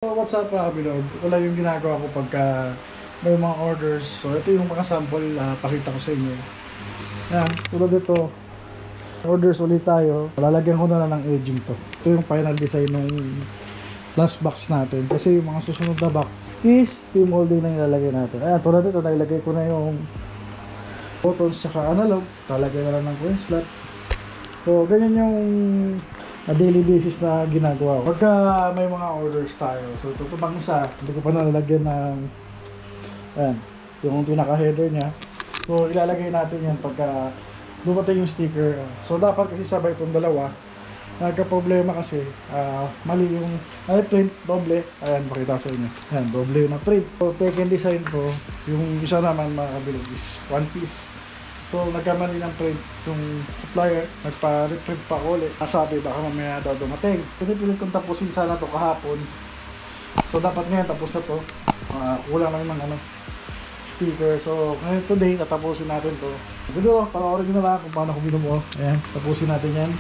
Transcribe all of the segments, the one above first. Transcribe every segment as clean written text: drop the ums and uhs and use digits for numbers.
So, what's up mga kabilog? Ito lang yung ginagawa ko pagka may mga orders. So ito yung mga sample, pakita ko sa inyo. Yan, tulad ito. Orders ulit tayo. Lalagyan ko na lang ng edging to. Ito yung final design ng last box natin. Kasi yung mga susunod na box is team molding na ilalagay natin. Ayan, tulad ito, nilagay ko na yung buttons tsaka analog. Lalagay na lang ng coin slot. So ganyan yung daily basis na ginagawa ko. Pagka may mga orders tayo, so ito pang isa, hindi ko pa nalalagyan ng ayan, yung pinaka header nya. So ilalagay natin yan pagka dumating yung sticker. So dapat kasi sabay itong dalawa. Nagka-problema kasi mali yung print, doble. Ayan, pakita sa inyo. Ayan, doble yung print. So Tekken design ko, yung isa naman mga kabilog is one piece. So nagkamali ng print yung supplier, nagpa-reprint pa ako ulit. Nasabi baka mamaya daw dumating. Pinipilit kong tapusin sana to kahapon. So dapat ngayon tapos na to. Kulang lang ng sticker. So ngayon today tatapusin natin to. Siguro panoorin nyo na lang kung paano ko binubuo. Ayan, tapusin natin yan.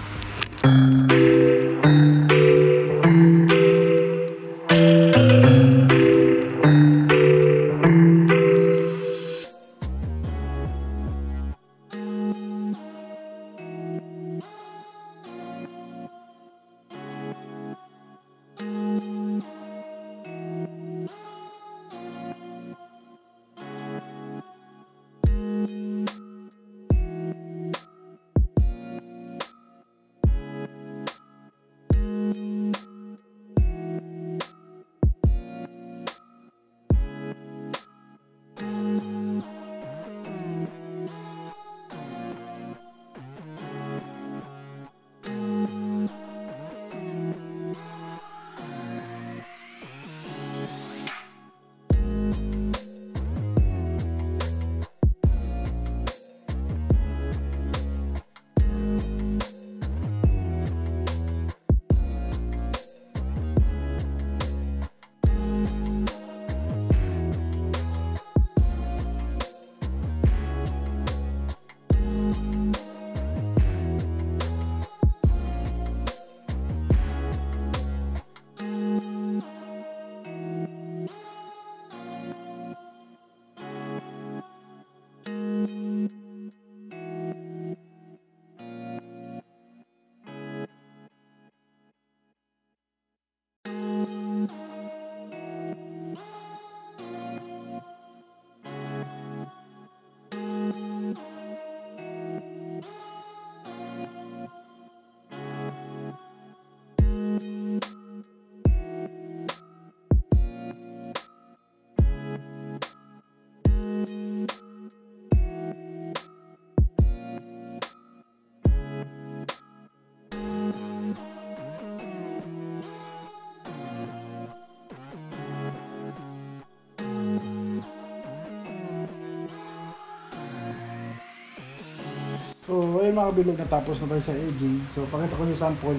So, ayun mga kabilog, natapos na tayo sa edging. So, pakita ko yung sample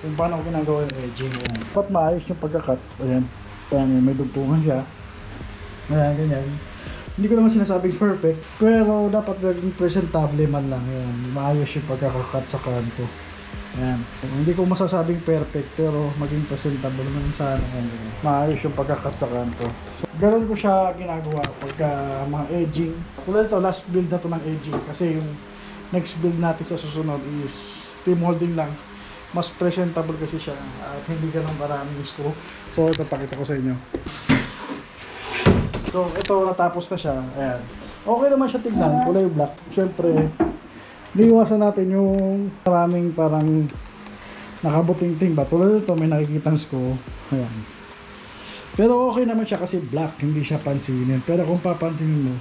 kung paano ko ginagawa yung edging. Ayan. Dapat maayos yung pagkakat. Ayan. Ayan, may dugtungan siya. Ayan, ganyan. Hindi ko naman sinasabing perfect, pero dapat maging presentable man lang. Ayan, maayos yung pagkakakat sa kanto. Ayan. Hindi ko masasabing perfect, pero maging presentable naman sana. Ayan. Maayos yung pagkakat sa kanto. So, ganun ko siya ginagawa pagka mga edging. Tulad ito, last build na to ng edging. Kasi yung next build natin sa susunod is team holding lang. Mas presentable kasi siya at hindi ganun maraming screw. So ito, pakita ko sa inyo. So ito, natapos na siya. Ayan. Okay naman siya tignan, kulay black. Siyempre, niiwasan natin yung maraming parang nakabuting-ting ba. Tulad ito, may nakikitang screw. Ayan. Pero okay naman siya kasi black, hindi siya pansinin. Pero kung papansinin mo,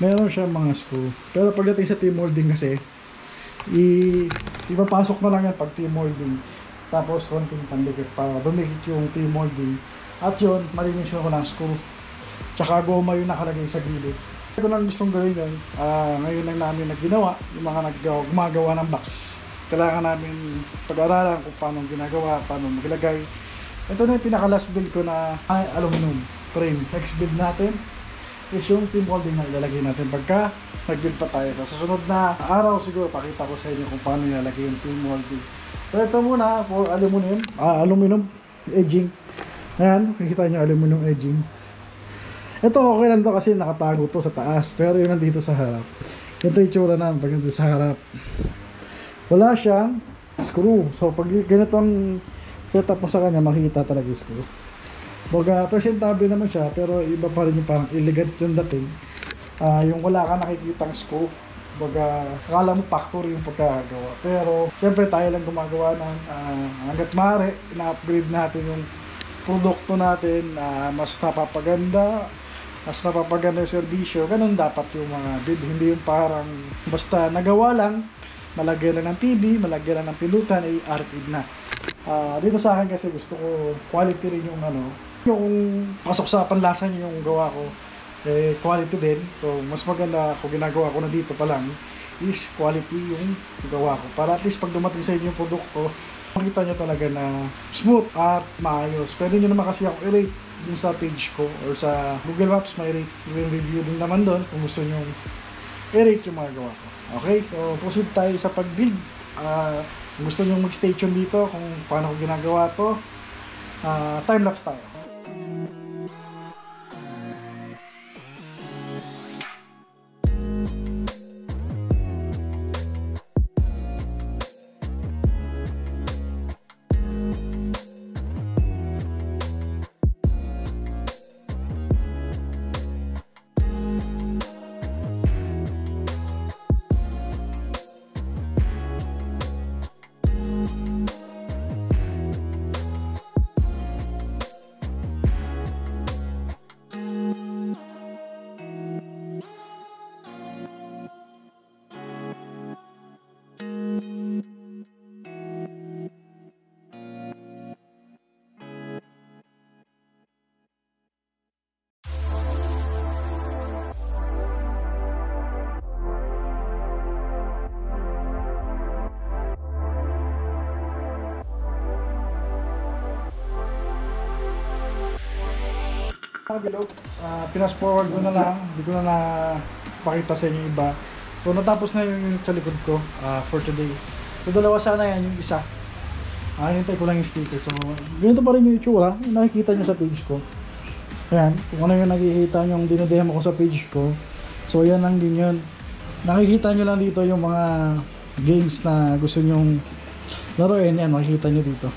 meron siya mga screw. Pero pagdating sa team molding kasi, ipapasok na lang yan pag team molding. Tapos konting pandikit para dumikit yung team molding. At yun, malinis yun ko ng screw. Tsaka goma yung nakalagay sa gilid. Ito lang gustong gawin yan. Ngayon lang namin naginawa, yung mga gumagawa ng box. Kailangan namin pag-aralan kung paano ginagawa, paano maglagay. Ito na yung pinaka last build ko na aluminum frame. Next build natin is yung team molding na ilalagay natin pagka nag-build pa tayo. Sa susunod na araw siguro pakita ko sa inyo kung paano ilalagay yung team molding. So ito muna for aluminum edging. Ayan, makikita nyo aluminum edging. Ito okay lang to kasi nakatago to sa taas, pero yun nandito sa harap. Ito yung tsura na pag nandito sa harap. Wala siyang screw. So pag ganito ang setup mo sa kanya, makikita talaga yung screw. Baga presentable naman siya, pero iba pa rin yung parang elegant yung dating. Yung wala ka nakikitang screw. Baga akala mo factory yung pagkagawa. Pero syempre tayo lang gumagawa ng hanggat maaari, ina-upgrade natin yung produkto natin, mas napapaganda, mas napapaganda yung serbisyo. Ganun dapat yung mga build, hindi yung parang basta nagawa lang, malagyan lang ng TV, malagyan lang ng pilutan, ay arcade na. Dito sa akin kasi gusto ko quality rin yung yung pasok sa panlasa niyo yung gawa ko, quality din. So mas maganda kung ginagawa ko na dito pa lang is quality yung gawa ko, para at least pag dumating sa inyo yung produkto, makita nyo talaga na smooth at maayos. Pwede nyo naman kasi ako i-rate dun sa page ko or sa Google Maps, may rate review din naman doon kung gusto nyo i-rate yung mga gawa ko. Okay, so proceed tayo sa pag-build. Kung gusto nyo mag-stay tuned dito kung paano ko ginagawa to, time-lapse tayo. Pinas forward ko na lang, hindi ko na pakita sa inyo iba. So natapos na yung unit sa likod ko for today. So dalawa sana yan, yung isa hintay ko lang yung sticker. So ganito pa rin yung itsura, yung nakikita nyo sa page ko. Ayan, kung ano yung nakikita nyo yung dinodemo ko sa page ko. So yan lang din yun. Nakikita nyo lang dito yung mga games na gusto nyong laruin. Yan, makikita nyo dito.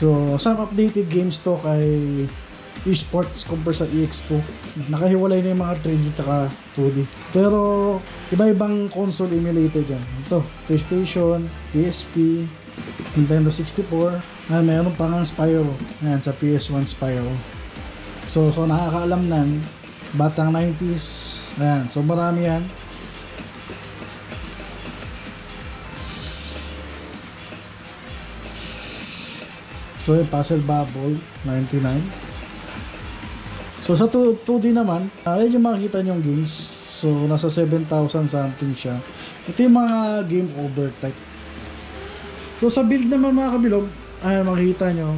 So some updated games to kay eSports compare sa EX2. Nakahiwalay na yung mga 3D at 2D. Pero iba-ibang console emulated yan. Ito, PlayStation, PSP, Nintendo 64. Mayroon pa nga Spyro. Ayan, sa PS1 Spyro. So nakakaalam nan, batang 90s. Ayan, so marami yan. So yung Puzzle Bubble 99. So sa 2D naman, ayun yung makikita nyong games. So nasa 7,000 something siya. Ito yung mga game over type. So sa build naman mga kabilog, ayan makikita nyo.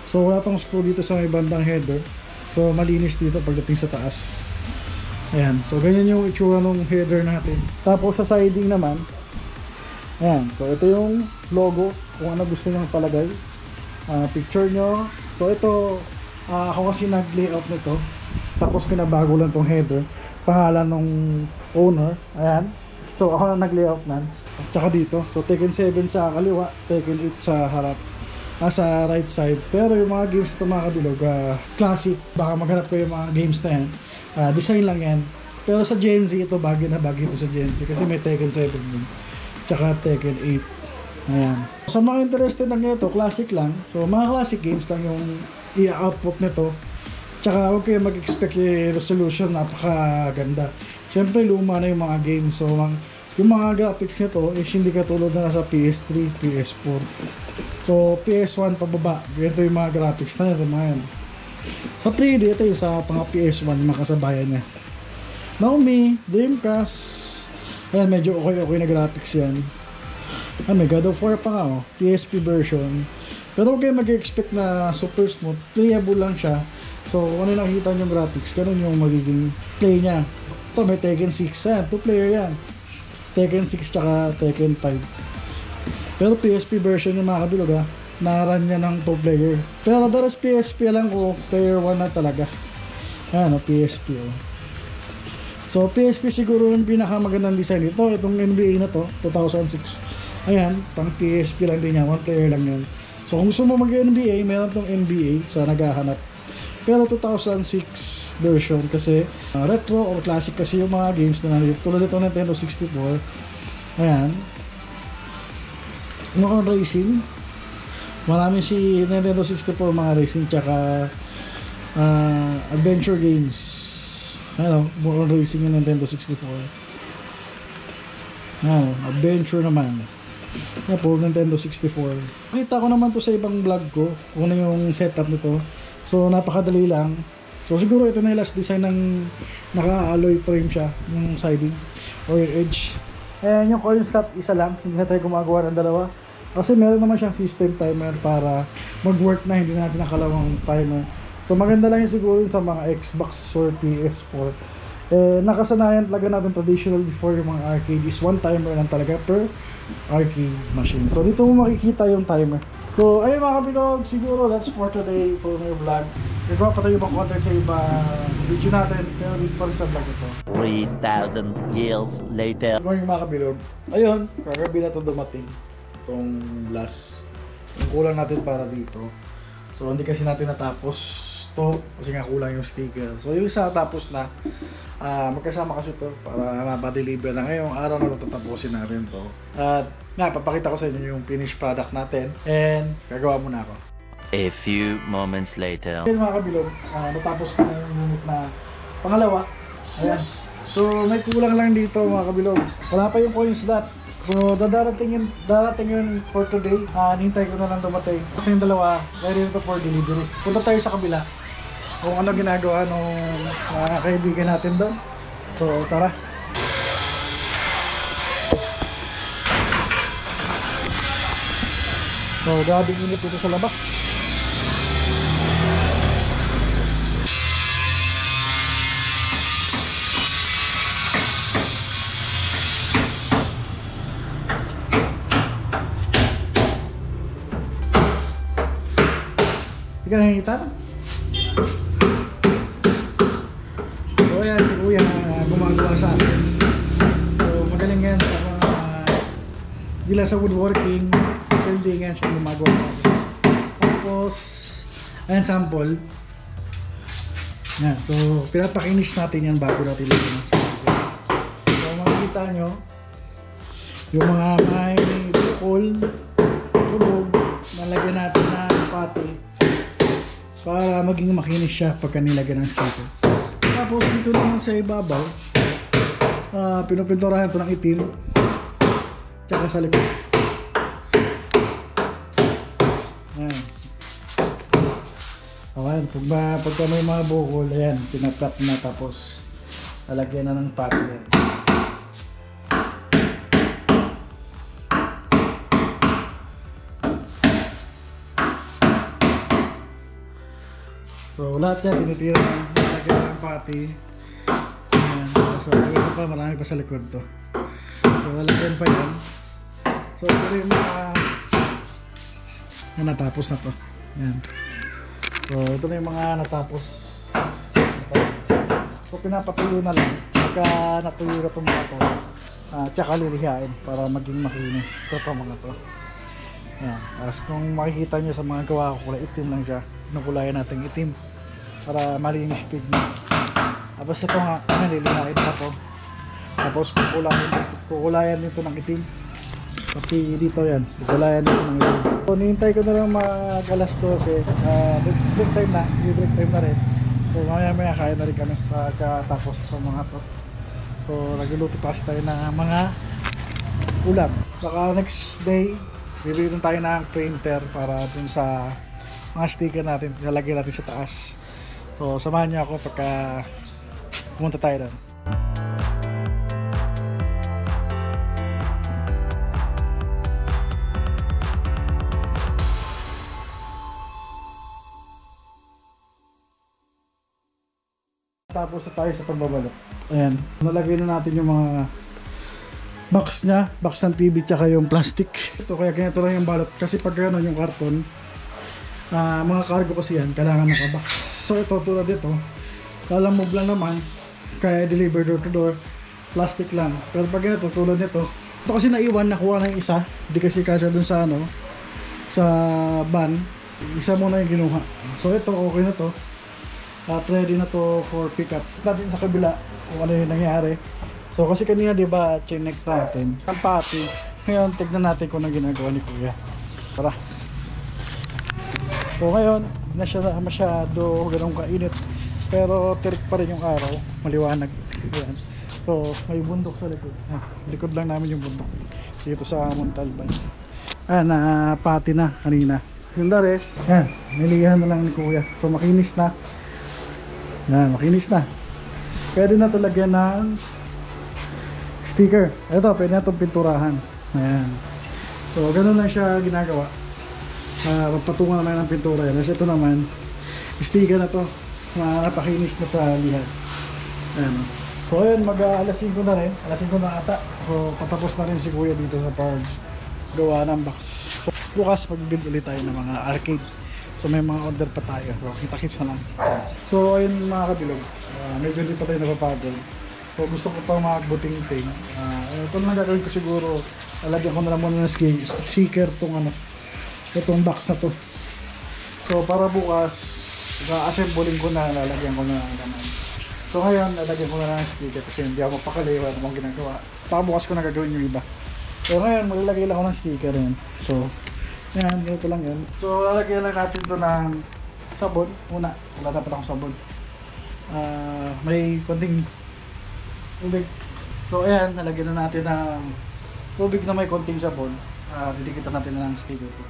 So wala tong screw dito sa may bandang header. So malinis dito pagdating sa taas. Ayan, so ganyan yung itsura ng header natin. Tapos sa siding naman, ayan, so ito yung logo, kung ano gusto nyo palagay. Picture nyo. So ito, ako kasi nag-layout nito, tapos pinabago lang tong header, pangalan ng owner. Ayan, so ako na nag-layout nan. Tsaka dito, so Tekken 7 sa kaliwa, Tekken 8 sa harap, sa right side. Pero yung mga games ito mga kabilog, classic, baka maghanap ko yung mga games na yan, design lang yan. Pero sa Gen Z ito, bagay na bagay ito sa Gen Z kasi may Tekken 7 din, tsaka Tekken 8. Ayan, sa mga interested ng ganito, classic lang. So mga classic games lang yung i-output nito. Tsaka huwag kayo mag-expect yung resolution, napakaganda. Siyempre luma na yung mga games. So yung mga graphics nito is hindi katulad na sa PS3, PS4. So PS1 pababa, ganito yung mga graphics na yun. Sa 3D, ito yung sa mga PS1, yung mga kasabayan niya. Naomi, Dreamcast. Ayan, medyo okay na graphics yan. May God of War pa nga, PSP version. Pero huwag kayo mag-expect na super smooth, playable lang siya. So kung ano nakikita nyo yung graphics, ganun yung magiging play nya. Ito may Tekken 6 yan, 2 player yan, Tekken 6 tsaka Tekken 5. Pero PSP version yung mga kabilog na-run niya ng 2 player. Pero daras PSP lang ko, player 1 na talaga. Ayan o, PSP o. So PSP siguro yung pinakamagandang design ito. Itong NBA na to, 2006. Ayan, pang PSP lang din yan, 1 player lang yan. So kung gusto mo mag-NBA, meron tong NBA sa naghahanap. Pero 2006 version kasi retro or classic kasi yung mga games na nandito. Tulad ito Nintendo 64. Ayan. Mukhang racing. Marami si Nintendo 64 mga racing tsaka adventure games. Ano, mukhang racing yung Nintendo 64. Ano, adventure naman. Yeah, po Nintendo 64. Kita ko naman to sa ibang vlog ko kung ano yung setup nito. So napakadali lang. So siguro ito na yung last design ng naka-alloy frame siya, yung siding or yung edge. Ayan yung coin slot, isa lang. Hindi na tayo gumagawa ng dalawa. Kasi meron naman siyang system timer para mag-work na, hindi na natin nakalawang timer. So maganda lang yung siguro yun sa mga Xbox or PS4. Nakasanayan talaga natin traditional before yung mga arcade is one timer lang talaga per arcade machine. So dito mo makikita yung timer. So ayun mga kabilog, siguro that's for today for my vlog. Nagawa pa tayo ibang content sa iba video natin, pero dito pa rin sa vlog ito. 3,000 years later. Good morning mga kabilog. Ayun, kagabi na ito dumating. Itong last. Yung kulang natin para dito. So hindi kasi natin natapos to kasi nga kulang yung sticker. So yung isa tapos na. Magkasama kasi to para mapadeliver na ngayong araw na tatapusin natin to. At nga, papakita ko sa inyo yung finished product natin and gagawa muna ako. A few moments later. Ayan mga kabilog, natapos ko na yung unit na pangalawa. Ayan. So may kulang lang dito mga kabilog. Wala pa yung coin slot. So darating yun for today. Nintay ko na lang dumating. Kasi yung dalawa, ready to for delivery. Punta tayo sa kabila kung ano ginagawa ng mga kaibigan natin doon. So tara. So grabing init dito sa labas. Hindi ka nangitan? So yan, si Kuya gumagawa sa akin. So magaling yan sa mga gila sa woodworking, building yan siya gumagawa sa akin. Tapos ayan sample. Yan, so pinapakinis natin yan bago natin lagyan ng sticker. So makikita nyo yung mga may bukol, lubog, nalagyan natin na pati para maging makinis siya pagka nilagyan ng sticker. Tapos dito naman sa ibabaw, pinupinturahan ito ng itim tsaka sa likod. Ayan. Okay, pagka may mga bukol, ayan, pinaplat na tapos lalagyan na ng pati yan. So lahat yan tinitira ng lagyan ng pati. Ayan. So ito pa, marami pa sa likod to. So lalagyan pa yan. So ito rin yung natapos na to. Ayan. So ito na yung mga natapos. So pinapatuyo na lang. Pagka natuyo na itong mga to, tsaka lilihain para maging makinis. Ito mga to. Ayan. Tapos kung makikita nyo sa mga gawa ko, kulay itim lang siya. Nukulayan natin itim para malinis tignan. Tapos ito nga, nililihain pa to. Tapos kukulayan nito ng itim. Pati dito yan, kukulayan nito ng itim. So nihintay ko na lang mag alas 12. Break time na, break time na rin. So mamaya kain na rin kami pagkatapos ng mga to. So nagluluto pa kasi tayo ng mga ulam. Saka next day, bibili tayo ng printer para dun sa mga sticker natin, lalagyan natin sa taas. So samahan niyo ako pagka pumunta tayo doon. Tapos na tayo sa pagbabalot. Ayan, nalagay na natin yung mga box niya, box ng TV tsaka yung plastic. Ito kaya ganito lang yung balot kasi pag gano'n yung karton, mga cargo kasi yan, kailangan nakabox. So ito tulad dito, lalamove lang naman, kaya deliver door to door, plastic lang. Pero pag ganito tulad nito, ito kasi naiwan, nakuha ng isa, di kasi kasya dun sa ano, sa van, isa muna yung kinuha. So ito okay na to, at ready na to for pickup. Natin sa kabila kung ano yung nangyari. So kasi kanina diba chinek natin ang pati, ngayon tignan natin kung ano ginagawa ni kuya. Tara. So ngayon na siya masyado ganun kainit, pero tirik pa rin yung araw, maliwanag. Ayan. So may bundok sa likod, likod lang namin yung bundok dito sa Montalban. Ayan, pati na kanina yung the rest. Ayan, nilihan na lang ni kuya. So makinis na. Yan, makinis na. Pwede na talagyan ng sticker. Ito, pwede na itong pinturahan. Ayan. So, ganun lang siya ginagawa. Papatungan naman ng pintura. Kasi ito naman, sticker na to. Napakinis na sa lihan. Ayan. So, ayan, mag-alas 5 na rin. Alas 5 na ata. So, patapos na rin si kuya dito sa Pards. Gawa ng box. So, bukas, mag-build ulit tayo ng mga arcade. So may mga order pa tayo. So kita-kits na lang. So ayun mga kabilog, medyo hindi pa tayo napapagod. So gusto ko pa mag-buting-ting. Ito na gagawin ko siguro. Lalagyan ko na lang muna ng sticker tong ano, itong box na to. So para bukas, assembling ko na, lalagyan ko na naman. So ngayon, lalagyan ko na lang ng sticker kasi hindi ako mapakali, wala namang ginagawa. Bukas ko na gagawin yung iba. So ngayon, maglalagay lang ako ng sticker yan. So yan, ganito lang yun. So lalagyan lang natin ito ng sabon muna. Wala dapat akong sabon. May konting tubig. So ayan, nalagyan na natin ng tubig na may konting sabon. Didikitan natin na ng sticker ito.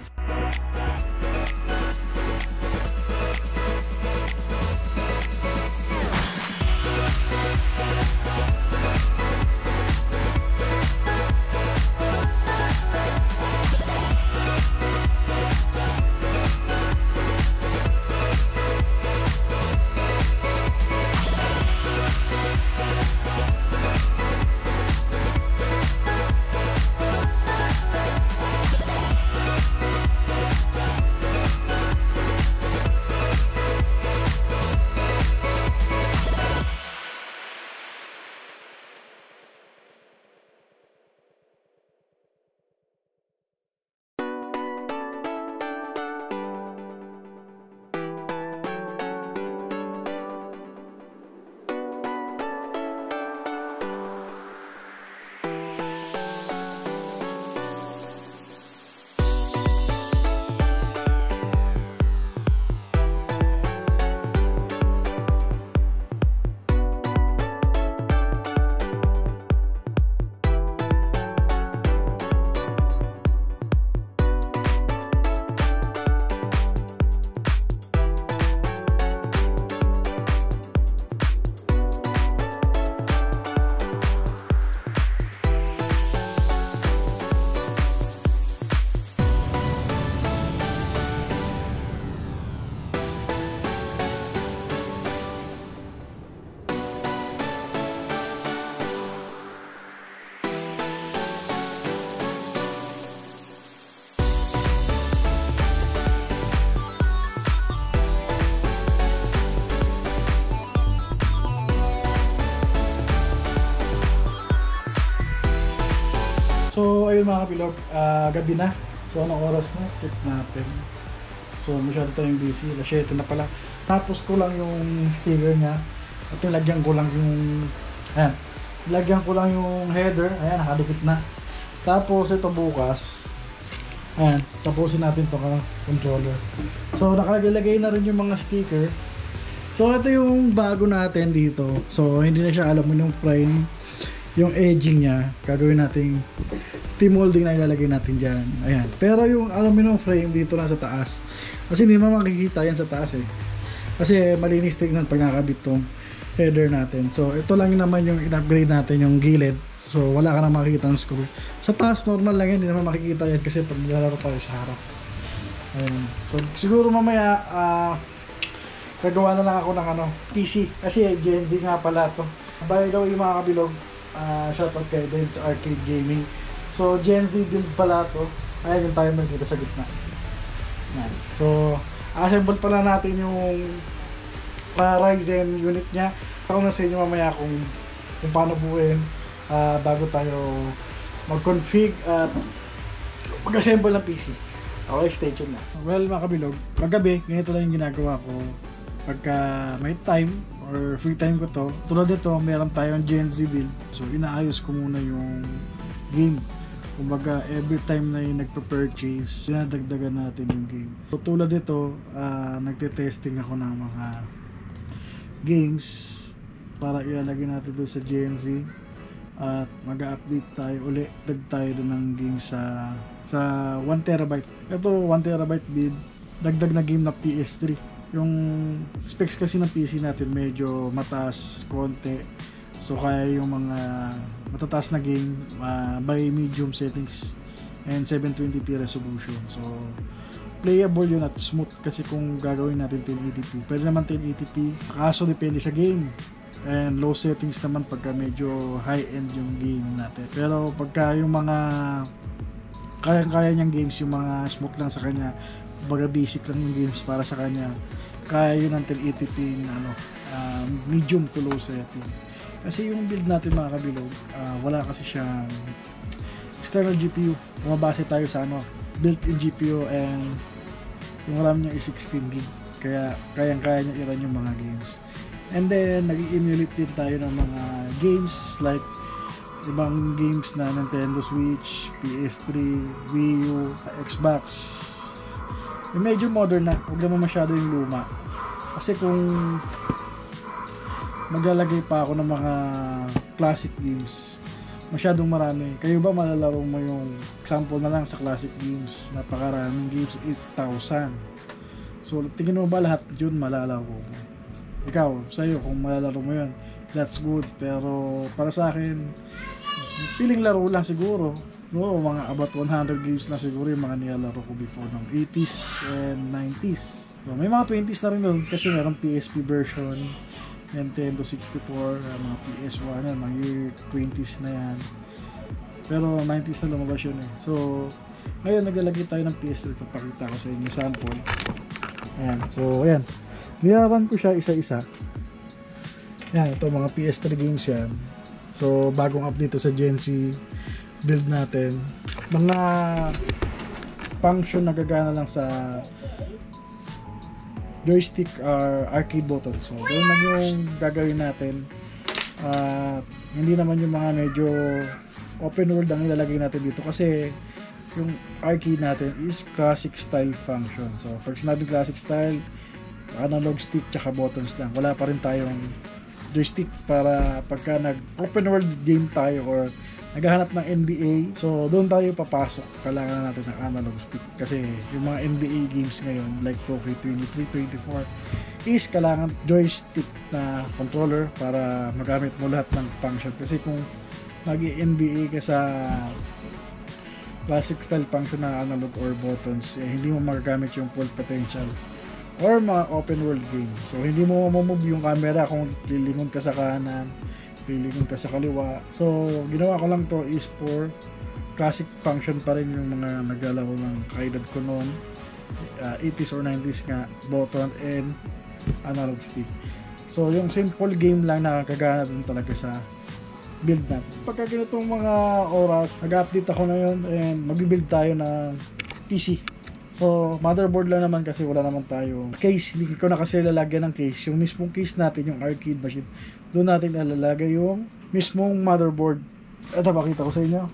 So ayun mga kabilog, gabi na. So anong oras na? Check natin. So masyado tayong busy. Alas 7 na pala. Tapos ko lang yung sticker niya. At nilagyan ko lang yung ayan. Nilagyan ko lang yung header. Ayan, nakadikit na. Tapos ito bukas. Ayan, tapusin natin itong controller. So nakalagay na rin yung mga sticker. So ito yung bago natin dito. So hindi na siya alam mo yung frame, yung edging niya, gagawin natin T-molding na ilalagay natin dyan. Ayan. Pero yung aluminum frame dito lang sa taas. Kasi hindi mo makikita yan sa taas eh. Kasi malinis tignan pag nakabit tong header natin. So ito lang naman yung in-upgrade natin, yung gilid. So wala ka na makikita ng screw. Sa taas normal lang yan, hindi naman makikita yan kasi pag nilalaro tayo sa harap. Ayan. So siguro mamaya gagawa na lang ako ng PC. Kasi Gen Z nga pala to. By the way mga kabilog, Shoutout kay Dance Arcade Gaming. So Gen Z build pala to. Ayan yung timer dito sa gitna. Yan. So assemble pala natin yung Ryzen unit niya. Ako na sa inyo mamaya kung paano buuin bago tayo mag-config at mag-assemble ng PC. Okay, stay tuned na. Well mga kabilog, paggabi, ganito lang yung ginagawa ko pagka may time or free time ko to. Tulad nito, meron tayong Gen Z build. So inaayos ko muna yung game. Kumbaga, every time na yung nagpa-purchase, dinadagdagan natin yung game. So tulad nito, nagte-testing ako ng mga games para ilalagay natin doon sa Gen Z. At mag-update tayo uli, dag tayo doon ng game sa 1TB. Ito 1TB build, dagdag na game na PS3. Yung specs kasi ng PC natin medyo mataas konti, so kaya yung mga matataas na game by medium settings and 720p resolution. So playable yun at smooth, kasi kung gagawin natin 1080p, pwede naman 1080p, kaso depende sa game. And low settings naman pagka medyo high-end yung game natin. Pero pagka yung mga kaya-kaya niyang games, yung mga smooth lang sa kanya, baga basic lang yung games para sa kanya, kaya yun ng 1080p na medium to low settings. Kasi yung build natin mga kabilog, wala kasi siyang external GPU. Bumabase tayo sa built-in GPU, and yung RAM niya is 16GB. Kaya kayang-kaya niya i-run yung mga games. And then nag-emulate din tayo ng mga games like ibang games na Nintendo Switch, PS3, Wii U, Xbox. Yung medyo modern na, huwag naman masyado yung luma. Kasi kung maglalagay pa ako ng mga classic games, masyadong marami. Kayo ba malalaro mo yung example na lang sa classic games? Napakaraming games, 8,000. So tingin mo ba lahat yun malalaro mo? Ikaw, sa'yo, kung malalaro mo yun, that's good. Pero para sa akin, piling laro lang siguro. No, mga about 100 games na siguro yung mga nilalaro ko before ng 80s and 90s. So, may mga 20s na rin doon kasi meron PSP version, Nintendo 64, mga PS1 yan, mga year 20s na yan. Pero 90s na lumabas yun eh. So, ngayon naglalagay tayo ng PS3. Ito, pakita ko sa inyo sample. Ayan, so ayan. Nilaran ko siya isa-isa. Yan, ito mga PS3 games yan. So, bagong update sa Gen Z build natin. Mga function na gagana lang sa joystick or arcade button. So, doon na yung gagawin natin. Hindi naman yung mga medyo open world ang ilalagay natin dito, kasi yung arcade natin is classic style function. So, pag sinabi classic style, analog stick tsaka buttons lang. Wala pa rin tayong joystick para pagka nag-open world game tayo or naghahanap ng NBA, so doon tayo papasok. Kailangan natin ng analog stick, kasi yung mga NBA games ngayon like 2K23, 24 is kailangan joystick na controller para magamit mo lahat ng function. Kasi kung mag-NBA ka sa classic style function na analog or buttons, hindi mo magagamit yung full potential or mga open world game. So hindi mo mamove yung camera kung lilingon ka sa kanan, lilingon ka sa kaliwa. So ginawa ko lang to is for classic function pa rin yung mga naglalaro ng kaedad ko noon, 80s or 90s nga, button and analog stick. So yung simple game lang nakakagana dun talaga sa build natin. Pagka ganitong mga oras, mag-update ako na yun and mag-build tayo ng PC. So, motherboard lang naman kasi wala naman tayo case. Hindi ko na kasi lalagyan ng case. Yung mismong case natin, yung arcade machine, doon natin ilalagay yung mismong motherboard. Ito, pakita ko sa inyo.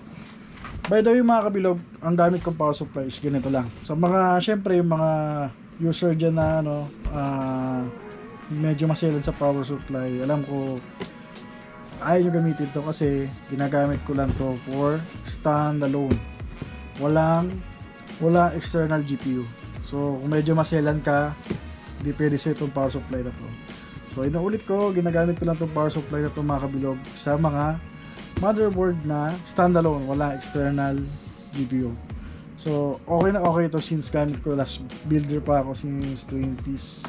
By the way mga kabilog, ang gamit kong power supply is ganito lang. So, syempre yung mga user dyan na medyo maselan sa power supply, alam ko ayaw nyo gamitin to kasi ginagamit ko lang to for standalone. Walang external GPU. So kung medyo maselan ka, hindi pwede sa itong power supply na to. So inuulit ko, ginagamit ko lang itong power supply na to mga kabilog sa mga motherboard na standalone, walang external GPU. So okay na okay ito since gamit ko, last builder pa ako since 20s.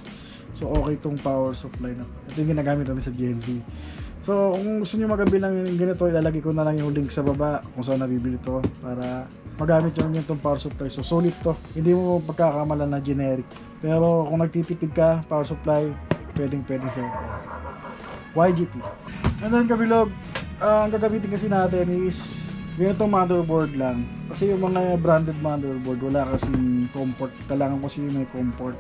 So okay itong power supply na to. Ito yung ginagamit namin sa Gen Z. So kung gusto nyo magabil ng ganito, ilalagay ko na lang yung link sa baba kung saan nabibili to para magamit nyo yung itong power supply. So solid to, hindi mo pagkakamalan na generic. Pero kung nagtitipid ka, power supply, pwedeng sa ito. YGT. And then kabilog, ang gagamitin kasi natin is ganitong motherboard lang. Kasi yung mga branded motherboard, wala kasing comfort. Kailangan kasi may comfort.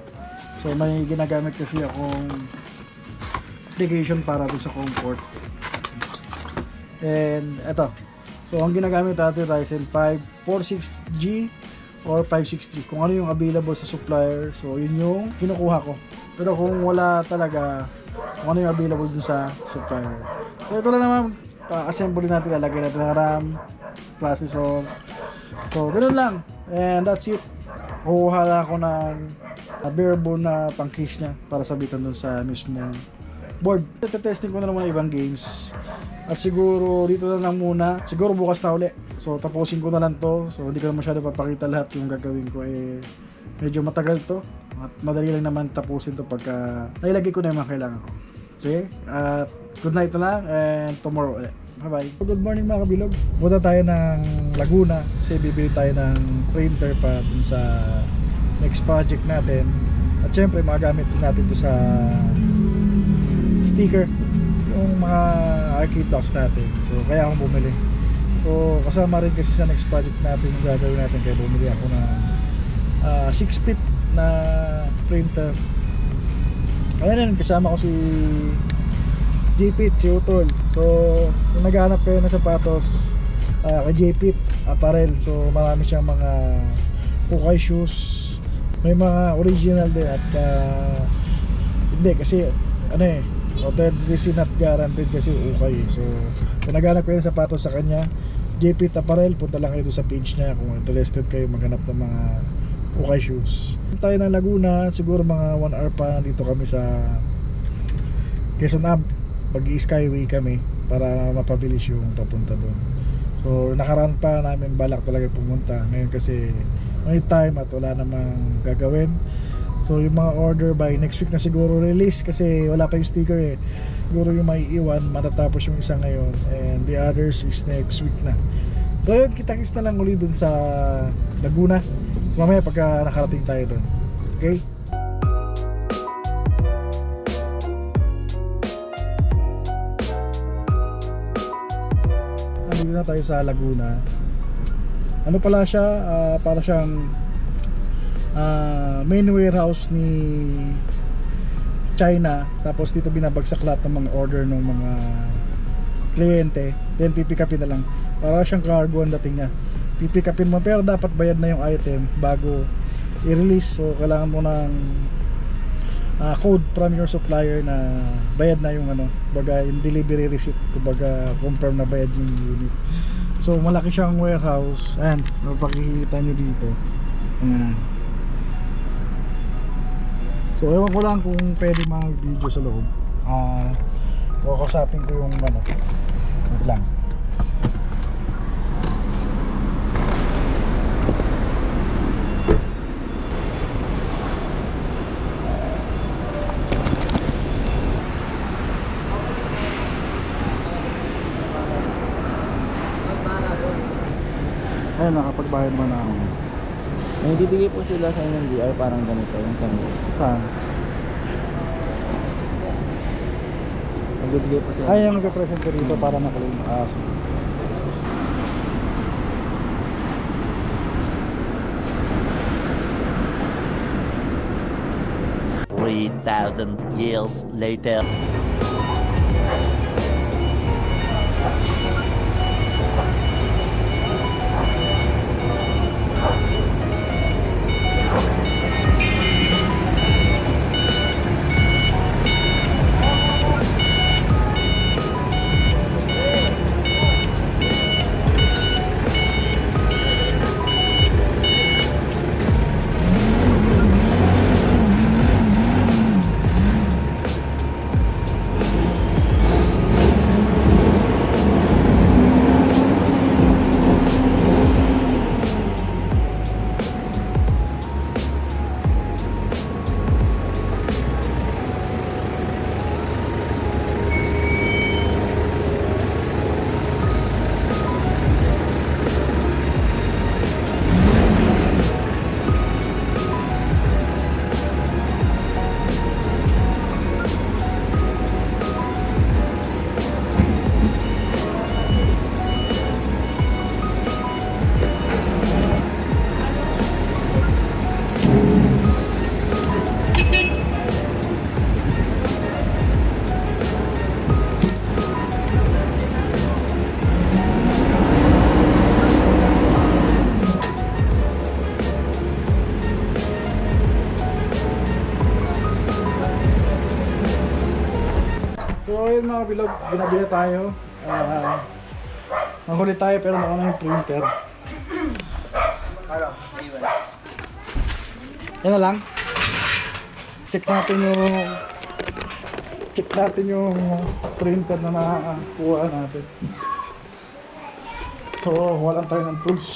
So may ginagamit kasi akong application para sa comfort. And eto. So ang ginagamit natin Ryzen 5 46G or 56G. Kung ano yung available sa supplier, so yun yung kinukuha ko. Pero kung wala talaga, kung ano yung available dun sa supplier. So ito lang naman, assembly natin, lalagay natin ng RAM, processor. So ganoon lang. And that's it. Kukuha lang ako ng bare bone na pang case niya para sabitan dun sa mismo board. Testing ko na naman ibang games. At siguro dito na lang muna. Siguro bukas na uli. So tapusin ko na lang to. So hindi ko na masyado papakita lahat yung gagawin ko. Medyo matagal to. At madali lang naman tapusin to pagka nailagay ko na yung mga kailangan ko. Sige. At good night na lang. And tomorrow ulit. Bye bye. Good morning mga kabilog. Punta tayo ng Laguna. Kasi bibili tayo ng printer pa dun sa next project natin. At syempre magamit din natin to sa sticker, yung mga arcade box natin. So kaya akong bumili. So kasama rin kasi sa next project natin yung gagawin natin, kaya bumili ako ng 6-feet na printer. Kaya rin kasama ko si J-Pit, si Utol. So kung naghahanap kayo ng sapatos kay J-Pit apparel, so marami siyang mga Ukay shoes, may mga original din at hindi kasi authenticity not guaranteed kasi ukay. So kung naghanap kayo ng sapatos sa kanya, JP Apparel, punta lang kayo sa page niya kung interested kayo maghanap ng mga ukay shoes. Punta tayo ng Laguna, siguro mga 1 hour pa dito kami sa Quezon Ave. Mag-skyway kami para mapabilis yung papunta doon. So nakaraan pa namin balak talaga pumunta. Ngayon kasi may time at wala namang gagawin. So yung mga order by next week na siguro release kasi wala pa yung sticker eh. Siguro yung maiiwan, matatapos yung isa ngayon and the others is next week na. So yun, kita-kits na lang ulit dun sa Laguna mamaya pagka nakarating tayo dun. Okay? Nandito na tayo sa Laguna. Ano pala siya? Para siyang main warehouse ni China, tapos dito binabagsak lahat ng mga order ng mga kliyente, then pipikapin na lang. Para siyang cargo ang dating niya, pipikapin mo pero dapat bayad na yung item bago i-release. So kailangan mo ng code from your supplier na bayad na yung baga yung delivery receipt, kumbaga confirm na bayad yung unit. So malaki siyang warehouse. Ayan, napakikita nyo dito. So ewan ko lang kung pwede mag-video sa loob. Kausapin ko yung wait lang. Ayun, nakapagbayad mo na ako. May bibigay po sila sa inyong DR parang ganito yung sanyo. Saan? Magbibigay po sila. Ay, yung nagka-present ko dito para nakalun. 3,000 years later. So ayun mga bilog, binabila tayo. Nahuli tayo pero nauna yung printer. Yan na lang. Check natin yung printer na nakakuha natin. So walang tayo ng tools.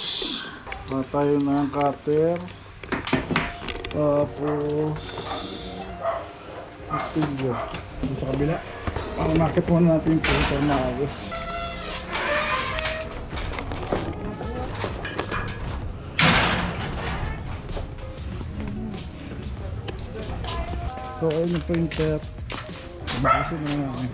Wala tayo ng cutter. Tapos martilyo. Dito sa kabila. Para makit muna natin yung printer na agos. So ayun yung printer. Bakasin na natin.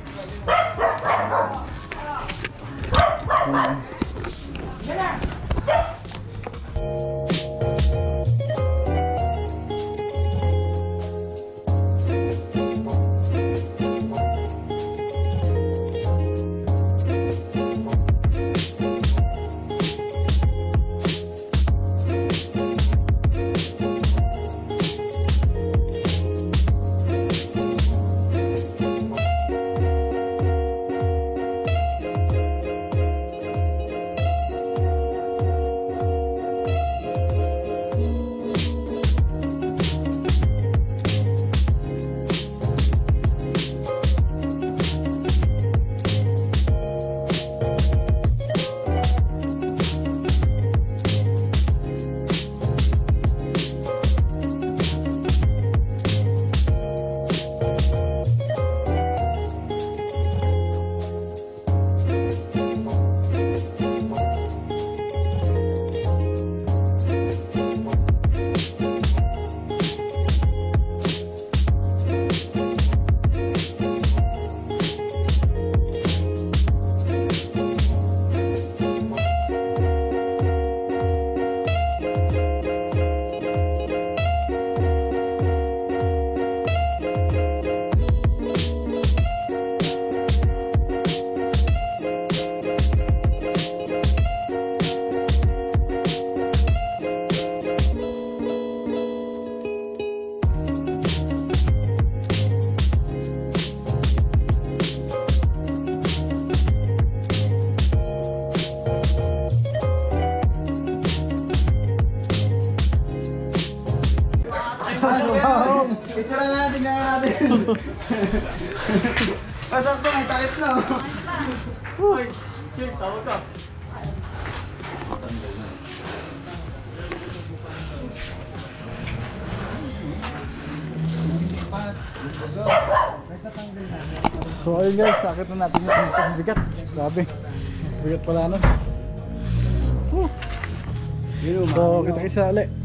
Picture na natin, kaya natin. Pasakto, may takip na. Uy, tawag ka. So ayun guys, sakit na natin yung bigat. Grabe. Bigat pala nun. So kita-kita ulit.